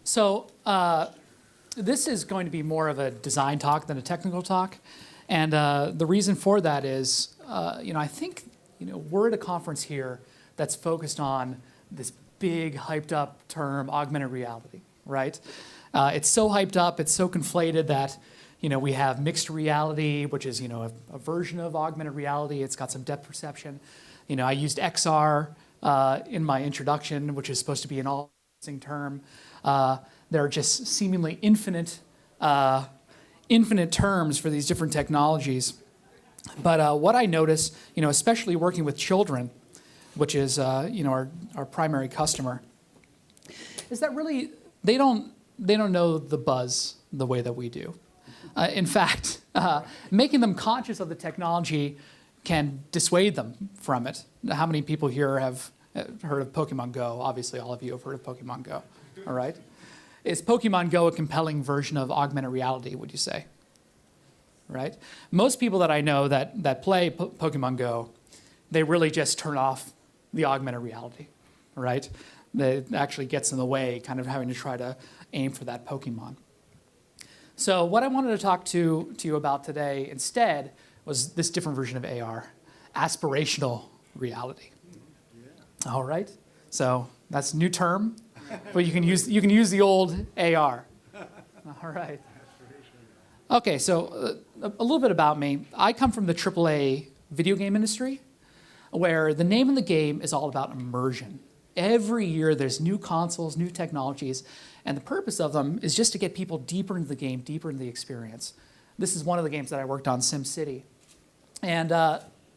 So this is going to be more of a design talk than a technical talk. And the reason for that is, I think, we're at a conference here that's focused on this big hyped up term, augmented reality, right? It's so hyped up, it's so conflated that, we have mixed reality, which is, a version of augmented reality. It's got some depth perception. I used XR in my introduction, which is supposed to be an all-encompassing term. There are just seemingly infinite terms for these different technologies. But what I notice, especially working with children, which is our primary customer, is that really they don't know the buzz the way that we do. In fact, making them conscious of the technology can dissuade them from it. How many people here have heard of Pokemon Go? Obviously, all of you have heard of Pokemon Go, all right? Is Pokemon Go a compelling version of augmented reality, would you say? Right? Most people that I know that play Pokemon Go, they really just turn off the augmented reality, right? That actually gets in the way, kind of having to try to aim for that Pokemon. So what I wanted to talk to you about today instead was this different version of AR, aspirational reality. Yeah. All right? So that's a new term, but you can use the old AR. All right. Okay, so a little bit about me. I come from the AAA video game industry, where the name of the game is all about immersion. Every year there's new consoles, new technologies, and the purpose of them is just to get people deeper into the game, deeper into the experience. This is one of the games that I worked on, SimCity. And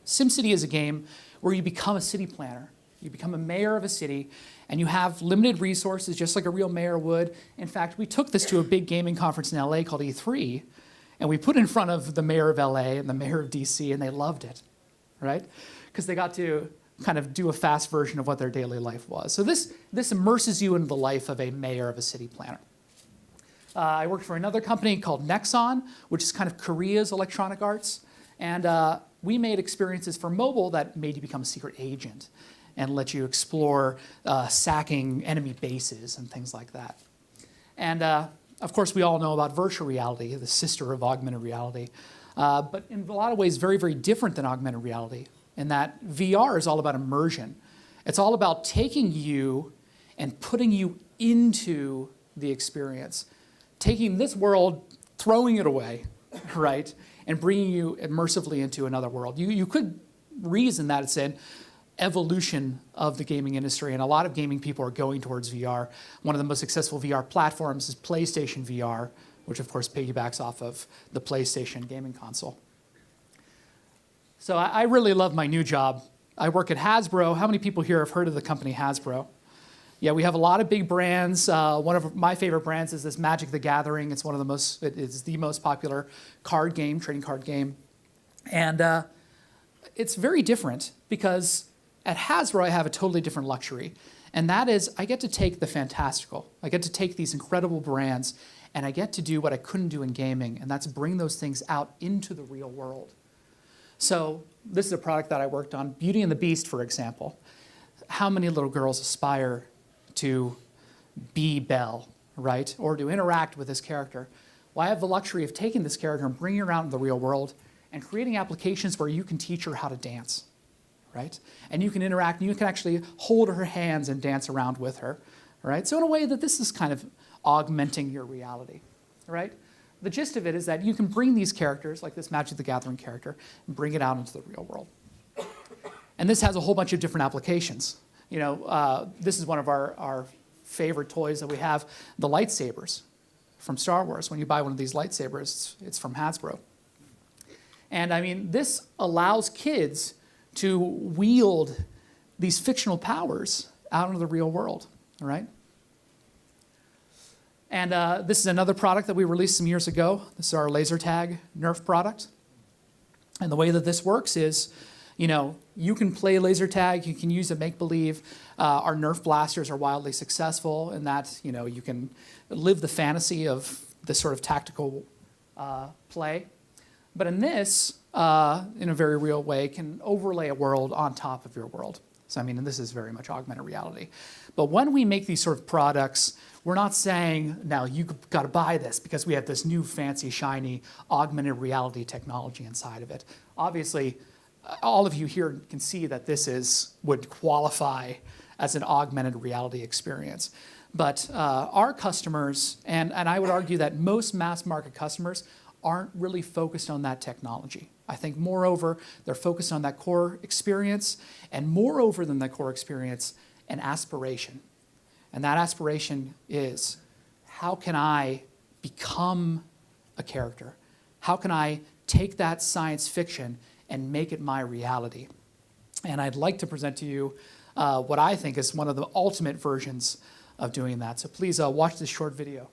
SimCity is a game where you become a city planner. You become a mayor of a city, and you have limited resources, just like a real mayor would. In fact, we took this to a big gaming conference in LA called E3, and we put it in front of the mayor of LA and the mayor of DC, and they loved it, right? Because they got to kind of do a fast version of what their daily life was. So this immerses you into the life of a mayor of a city planner. I worked for another company called Nexon, which is kind of Korea's Electronic Arts. And we made experiences for mobile that made you become a secret agent and let you explore sacking enemy bases and things like that. And of course, we all know about virtual reality, the sister of augmented reality. But in a lot of ways, very, very different than augmented reality, in that VR is all about immersion. It's all about taking you and putting you into the experience, taking this world, throwing it away, right, and bringing you immersively into another world. You could reason that it's an evolution of the gaming industry, and a lot of gaming people are going towards VR. One of the most successful VR platforms is PlayStation VR, which of course piggybacks off of the PlayStation gaming console. So I really love my new job. I work at Hasbro. How many people here have heard of the company Hasbro? Yeah, we have a lot of big brands. One of my favorite brands is this Magic the Gathering. It's it's the most popular card game, trading card game. And it's very different because at Hasbro, I have a totally different luxury. And that is, I get to take the fantastical. I get to take these incredible brands, and I get to do what I couldn't do in gaming, and that's bring those things out into the real world. So this is a product that I worked on, Beauty and the Beast, for example. How many little girls aspire to be Belle, right? Or to interact with this character? Well, I have the luxury of taking this character and bringing her out into the real world and creating applications where you can teach her how to dance, right? And you can interact, and you can actually hold her hands and dance around with her, right? So in a way that this is kind of augmenting your reality, right? The gist of it is that you can bring these characters, like this Magic the Gathering character, and bring it out into the real world. And this has a whole bunch of different applications. This is one of our favorite toys that we have, the lightsabers from Star Wars. When you buy one of these lightsabers, it's from Hasbro. And I mean, this allows kids to wield these fictional powers out into the real world, all right? And this is another product that we released some years ago. This is our laser tag Nerf product. And the way that this works is, you can play laser tag, you can use a make-believe. Our Nerf blasters are wildly successful in that, you can live the fantasy of this sort of tactical play. But in this, in a very real way, can overlay a world on top of your world. So I mean, and this is very much augmented reality. But when we make these sort of products, we're not saying, now you've got to buy this because we have this new fancy, shiny augmented reality technology inside of it. Obviously, all of you here can see that this would qualify as an augmented reality experience. But our customers, and I would argue that most mass market customers aren't really focused on that technology. I think moreover, they're focused on that core experience, and moreover than that core experience, an aspiration. And that aspiration is, how can I become a character? How can I take that science fiction and make it my reality? And I'd like to present to you what I think is one of the ultimate versions of doing that. So please watch this short video.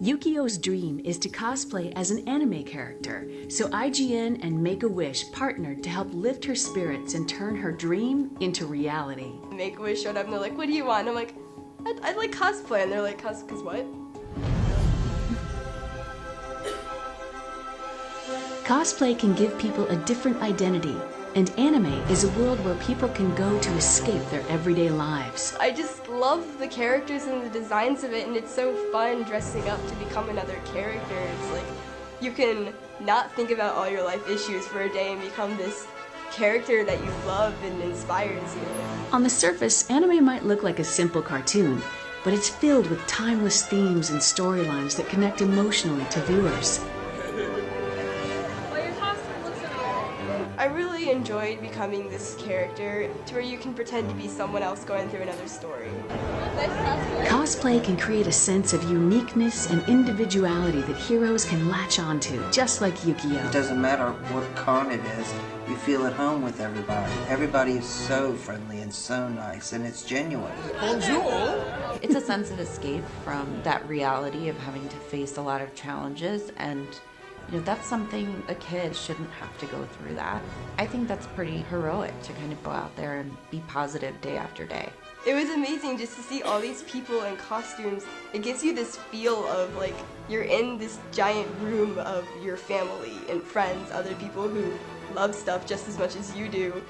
Yukio's dream is to cosplay as an anime character, so IGN and Make-A-Wish partnered to help lift her spirits and turn her dream into reality. Make-A-Wish showed up and they're like, what do you want? And I'm like, I'd like cosplay. And they're like, cause what? Cosplay can give people a different identity, and anime is a world where people can go to escape their everyday lives. I just love the characters and the designs of it, and it's so fun dressing up to become another character. It's like you can not think about all your life issues for a day and become this character that you love and inspires you. On the surface, anime might look like a simple cartoon, but it's filled with timeless themes and storylines that connect emotionally to viewers. I really enjoyed becoming this character to where you can pretend to be someone else going through another story. Cosplay can create a sense of uniqueness and individuality that heroes can latch onto, just like Yukio. It doesn't matter what con it is, you feel at home with everybody. Everybody is so friendly and so nice, and it's genuine. Bonjour! It's a sense of escape from that reality of having to face a lot of challenges, and that's something a kid shouldn't have to go through that. I think that's pretty heroic to kind of go out there and be positive day after day. It was amazing just to see all these people in costumes. It gives you this feel of like you're in this giant room of your family and friends, other people who love stuff just as much as you do.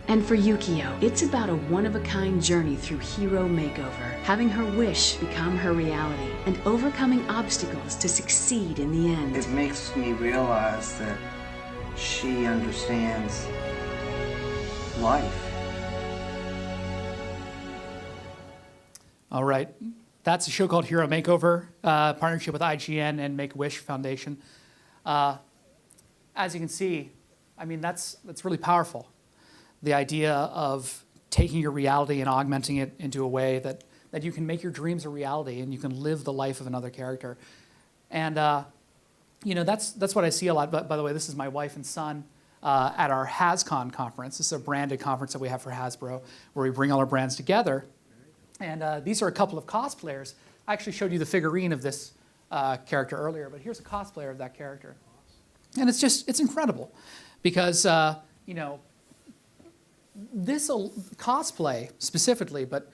And for Yukio, it's about a one-of-a-kind journey through hero makeover, having her wish become her reality, and overcoming obstacles to succeed in the end. It makes me realize that she understands life. All right, that's a show called Hero Makeover, partnership with IGN and Make-A-Wish Foundation. As you can see, I mean, that's really powerful. The idea of taking your reality and augmenting it into a way that you can make your dreams a reality and you can live the life of another character. And, that's what I see a lot. But by the way, this is my wife and son at our HasCon conference. This is a branded conference that we have for Hasbro where we bring all our brands together. And these are a couple of cosplayers. I actually showed you the figurine of this character earlier, but here's a cosplayer of that character. And it's incredible because, this cosplay specifically, but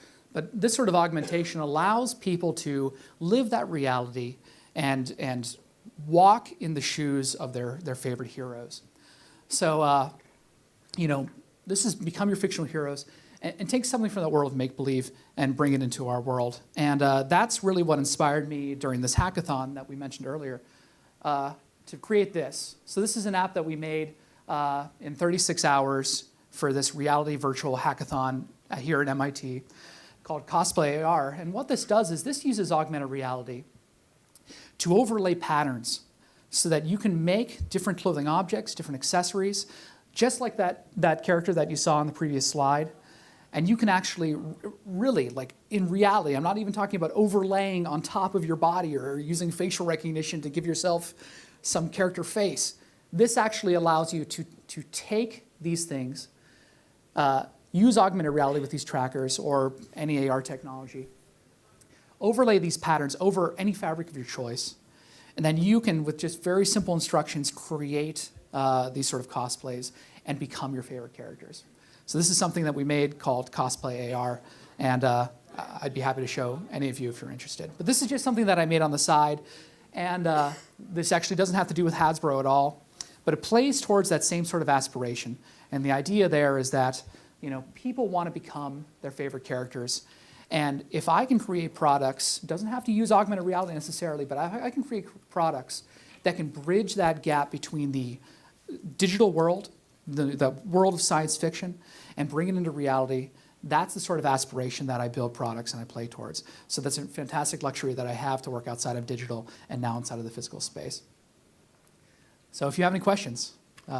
this sort of augmentation allows people to live that reality and walk in the shoes of their favorite heroes. So, this is become your fictional heroes and take something from that world of make-believe and bring it into our world. And that's really what inspired me during this hackathon that we mentioned earlier to create this. So this is an app that we made in 36 hours for this reality virtual hackathon here at MIT called Cosplay AR. And what this does is this uses augmented reality to overlay patterns so that you can make different clothing objects, different accessories, just like that character that you saw on the previous slide. And you can actually really, like in reality, I'm not even talking about overlaying on top of your body or using facial recognition to give yourself some character face. This actually allows you to take these things, use augmented reality with these trackers or any AR technology, overlay these patterns over any fabric of your choice, and then you can, with just very simple instructions, create these sort of cosplays and become your favorite characters. So this is something that we made called Cosplay AR, and I'd be happy to show any of you if you're interested. But this is just something that I made on the side, and this actually doesn't have to do with Hasbro at all. But it plays towards that same sort of aspiration. And the idea there is that, people want to become their favorite characters. And if I can create products, doesn't have to use augmented reality necessarily, but I can create products that can bridge that gap between the digital world, the world of science fiction, and bring it into reality. That's the sort of aspiration that I build products and I play towards. So that's a fantastic luxury that I have to work outside of digital and now inside of the physical space. So if you have any questions,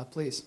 please.